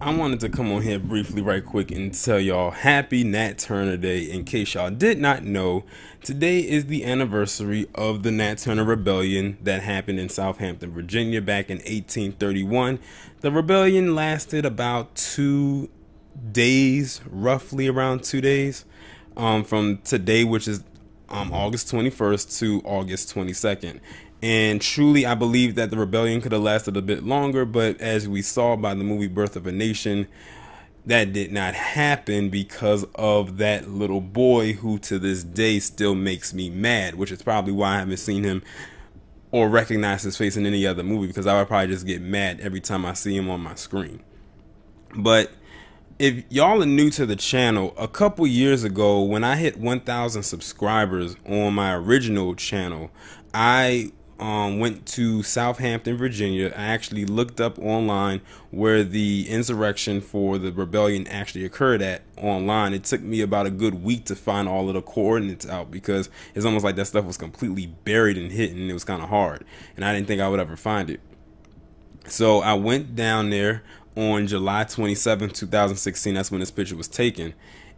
I wanted to come on here briefly, right quick, and tell y'all happy Nat Turner Day. In case y'all did not know, today is the anniversary of the Nat Turner Rebellion that happened in Southampton, Virginia back in 1831. The rebellion lasted about 2 days, roughly around 2 days, from today, which is August 21st to August 22nd. And truly, I believe that the rebellion could have lasted a bit longer, but as we saw by the movie Birth of a Nation, that did not happen because of that little boy who to this day still makes me mad, which is probably why I haven't seen him or recognized his face in any other movie, because I would probably just get mad every time I see him on my screen. But if y'all are new to the channel, a couple years ago when I hit 1,000 subscribers on my original channel, I went to Southampton, Virginia. I actually looked up online where the insurrection for the rebellion actually occurred at online. It took me about a good week to find all of the coordinates out because it's almost like that stuff was completely buried and hidden, and it was kind of hard, and I didn't think I would ever find it. So I went down there on July 27, 2016. That's when this picture was taken.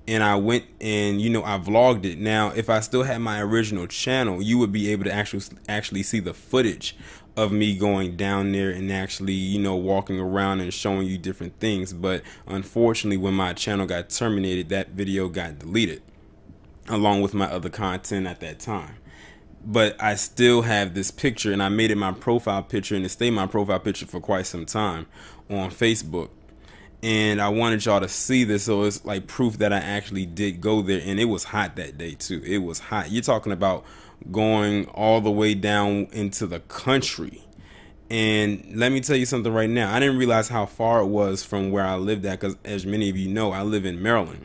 And I went and, I vlogged it. Now, if I still had my original channel, you would be able to actually see the footage of me going down there and actually, walking around and showing you different things. But unfortunately, when my channel got terminated, that video got deleted along with my other content at that time. But I still have this picture, and I made it my profile picture, and it stayed my profile picture for quite some time on Facebook. And I wanted y'all to see this, so it's like proof that I actually did go there. And it was hot that day too. It was hot. You're talking about going all the way down into the country. And let me tell you something right now. I didn't realize how far it was from where I lived at, because as many of you know, I live in Maryland.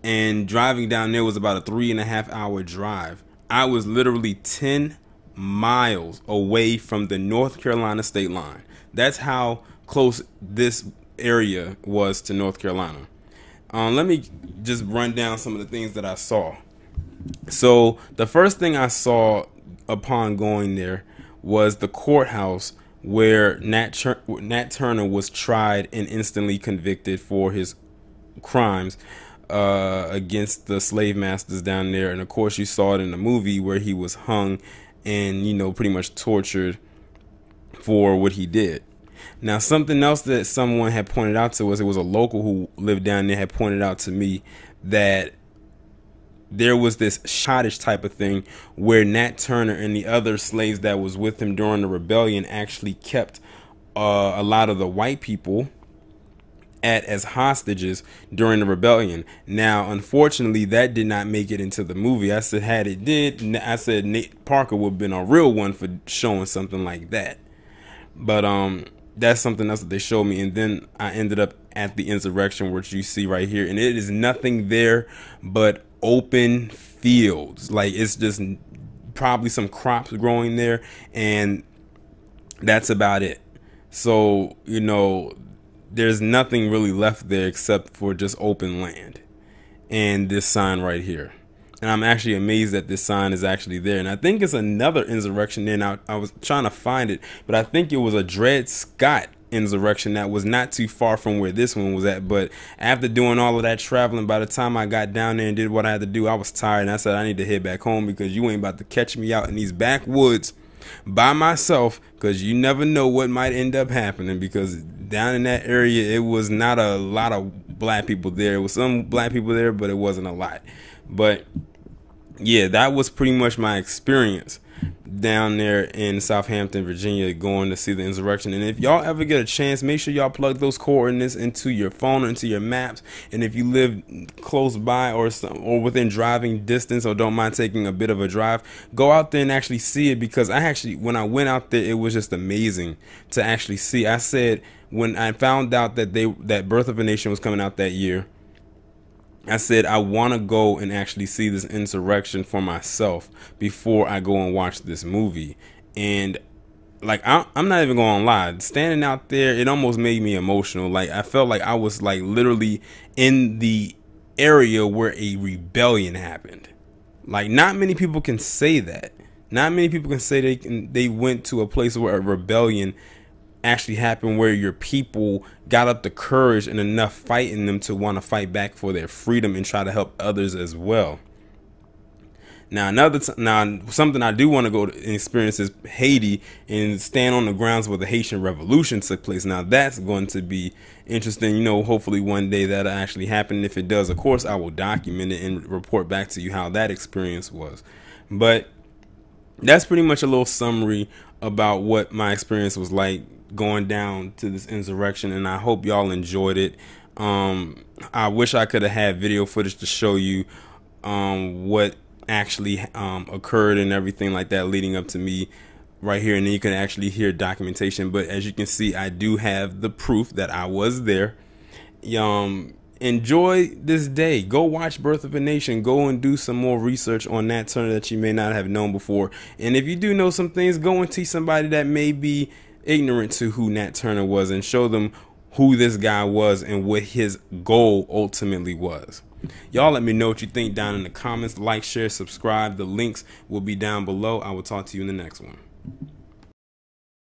And driving down there was about a 3.5 hour drive. I was literally 10 miles away from the North Carolina state line. That's how close this area was to North Carolina. Let me just run down some of the things that I saw. So the first thing I saw upon going there was the courthouse where Nat Turner was tried and instantly convicted for his crimes against the slave masters down there. And of course you saw it in the movie where he was hung and pretty much tortured for what he did. Now, something else that someone had pointed out to us, it was a local who lived down there, had pointed out to me that there was this schottish type of thing where Nat Turner and the other slaves that was with him during the rebellion actually kept a lot of the white people as hostages during the rebellion. Now, unfortunately, that did not make it into the movie. I said, had it did, I said Nate Parker would have been a real one for showing something like that. But that's something else that they showed me. And then I ended up at the insurrection, which you see right here, and it is nothing there but open fields. Like, it's just probably some crops growing there, and that's about it. So there's nothing really left there except for just open land and this sign right here. And I'm actually amazed that this sign is actually there. And I think it's another insurrection there. Now, I was trying to find it, but I think it was a Dred Scott insurrection that was not too far from where this one was at. But after doing all of that traveling, by the time I got down there and did what I had to do, I was tired. And I said, I need to head back home because you ain't about to catch me out in these backwoods by myself, because you never know what might end up happening. Because down in that area, it was not a lot of black people there. It was some black people there, but it wasn't a lot. But yeah, that was pretty much my experience down there in Southampton, Virginia, going to see the insurrection. And if y'all ever get a chance, make sure y'all plug those coordinates into your phone or into your maps. And if you live close by or within driving distance, or don't mind taking a bit of a drive, go out there and actually see it. Because when I went out there, it was just amazing to actually see. I said, when I found out that Birth of a Nation was coming out that year, I said, I want to go and actually see this insurrection for myself before I go and watch this movie. And like, I'm not even going to lie, standing out there, it almost made me emotional. Like, I felt like I was like literally in the area where a rebellion happened. Like, not many people can say that. Not many people can say they went to a place where a rebellion actually happened where your people got up the courage and enough fight in them to want to fight back for their freedom and try to help others as well. Now, something I do want to go to and experience is Haiti and stand on the grounds where the Haitian Revolution took place. Now, that's going to be interesting. You know, hopefully one day that'll actually happen. If it does, of course, I will document it and report back to you how that experience was. But that's pretty much a little summary about what my experience was like going down to this insurrection, and I hope y'all enjoyed it. I wish I could have had video footage to show you what actually occurred and everything like that leading up to me right here, and then you can actually hear documentation. But as you can see, I do have the proof that I was there. Enjoy this day. Go watch Birth of a Nation. Go and do some more research on Nat Turner that you may not have known before. And if you do know some things, go and teach somebody that may be ignorant to who Nat Turner was, and show them who this guy was and what his goal ultimately was. Y'all let me know what you think down in the comments. Like, share, subscribe. The links will be down below. I will talk to you in the next one.